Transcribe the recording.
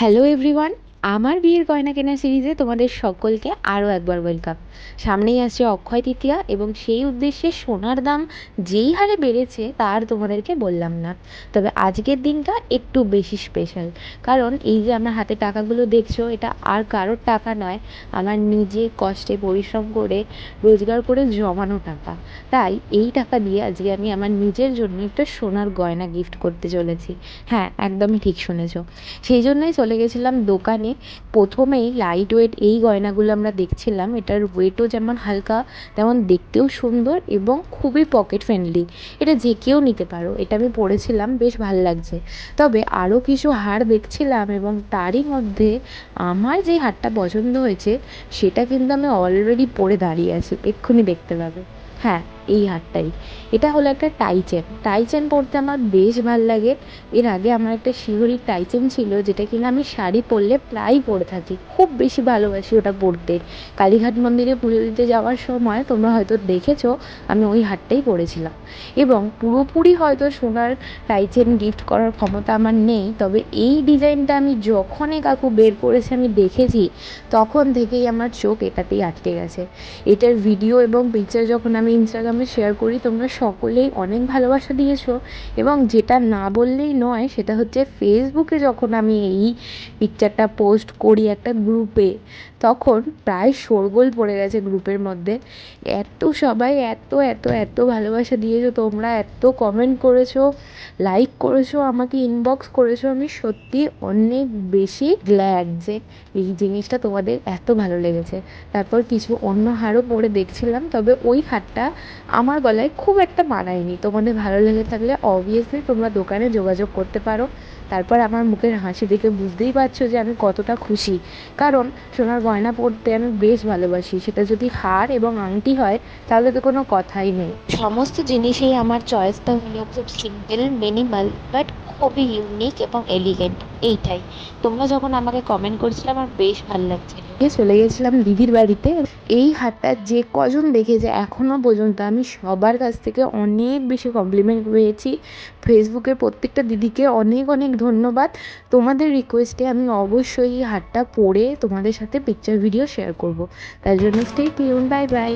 Hello everyone, আমার বিয়ের গয়না কেনা সিরিজে তোমাদের সকলকে আরও একবার ওয়েলকাম। সামনেই আসছে অক্ষয় তৃতীয়া এবং সেই উদ্দেশ্যে সোনার দাম যেই হারে বেড়েছে তার তোমাদেরকে বললাম না। তবে আজকের দিনটা একটু বেশি স্পেশাল, কারণ এই যে আমার হাতে টাকাগুলো দেখছো, এটা আর কারোর টাকা নয়, আমার নিজে কষ্টে পরিশ্রম করে রোজগার করে জমানো টাকা। তাই এই টাকা দিয়ে আজকে আমি আমার নিজের জন্য একটা সোনার গয়না গিফট করতে চলেছি। হ্যাঁ, একদমই ঠিক শুনেছো। সেই জন্যই চলে গেছিলাম দোকানে। প্রথমেই লাইট ওয়েট এই গয়নাগুলো আমরা দেখছিলাম। এটার ওয়েটও যেমন হালকা, তেমন দেখতেও সুন্দর এবং খুবই পকেট ফ্রেন্ডলি। এটা যে কেউ নিতে পারো। এটা আমি পরেছিলাম, বেশ ভালো লাগছে। তবে আরও কিছু হার দেখছিলাম এবং তারই মধ্যে আমার যে হারটা পছন্দ হয়েছে সেটা কিন্তু আমি অলরেডি পরে দাঁড়িয়ে আছি, এক্ষুনি দেখতে পাবে। হ্যাঁ, এই হারটাই। এটা হলো একটা টাই চেন। টাই চেন পরতে আমার বেশ ভাল লাগে। এর আগে আমার একটা শিহরির টাই চেন ছিল, যেটা কিনা আমি শাড়ি পরলে প্রায়ই পরে থাকি, খুব বেশি ভালোবাসি ওটা পরতে। কালীঘাট মন্দিরে পুজো দিতে যাওয়ার সময় তোমরা হয়তো দেখেছো আমি ওই হারটাই পরেছিলাম। এবং পুরোপুরি হয়তো সোনার টাই চেন গিফট করার ক্ষমতা আমার নেই, তবে এই ডিজাইনটা আমি যখনই কাকু বের করেছে আমি দেখেছি, তখন থেকেই আমার চোখ এটাতেই আটকে গেছে। এটার ভিডিও এবং পিকচার যখন আমি ইনস্টাগ্রামে শেয়ার করি, তোমরা সকলেই অনেক ভালোবাসা দিয়েছো। এবং যেটা না বললেই নয়, সেটা হচ্ছে ফেসবুকে যখন আমি এই পিকচারটা পোস্ট করি একটা গ্রুপে, তখন প্রায় শোরগোল পড়ে গেছে গ্রুপের মধ্যে। এত সবাই এত এত এত ভালোবাসা দিয়েছো তোমরা, এত কমেন্ট করেছো, লাইক করেছো, আমাকে ইনবক্স করেছো। আমি সত্যি অনেক বেশি গ্ল্যাড যে এই জিনিসটা তোমাদের এত ভালো লেগেছে। তারপর কিছু অন্য হারও পরে দেখছিলাম, তবে ওই হারটা আমার গলায় খুব একটা মানায়নি। তোমাদের ভালো লেগে থাকলে অবভিয়াসলি তোমরা দোকানে যোগাযোগ করতে পারো। তারপর আমার মুখের হাসি দেখে বুঝতেই পারছো যে আমি কতটা খুশি, কারণ সোনার গয়না পরতে আমি বেশ ভালোবাসি। সেটা যদি হার এবং আংটি হয় তাহলে তো কোনো কথাই নেই। সমস্ত জিনিসেই আমার চয়েসটা হলো খুব সিম্পল, মিনিমাল, বাট খুবই ইউনিক এবং এলিগেন্ট। এইটাই তোমরা যখন আমাকে কমেন্ট করছিলে আমার বেশ ভালো লাগছিল। চলে গেছিলাম দিদির বাড়িতে। এই হারটা যে কজন দেখেছে এখনও পর্যন্ত, আমি সবার কাছ থেকে অনেক বেশি কমপ্লিমেন্ট পেয়েছি। ফেসবুকের প্রত্যেকটা দিদিকে অনেক অনেক ধন্যবাদ। তোমাদের রিকোয়েস্টে আমি অবশ্যই এই হারটা পরে তোমাদের সাথে পিকচার ভিডিও শেয়ার করব। তার জন্য স্টে টিউন, বাই বাই।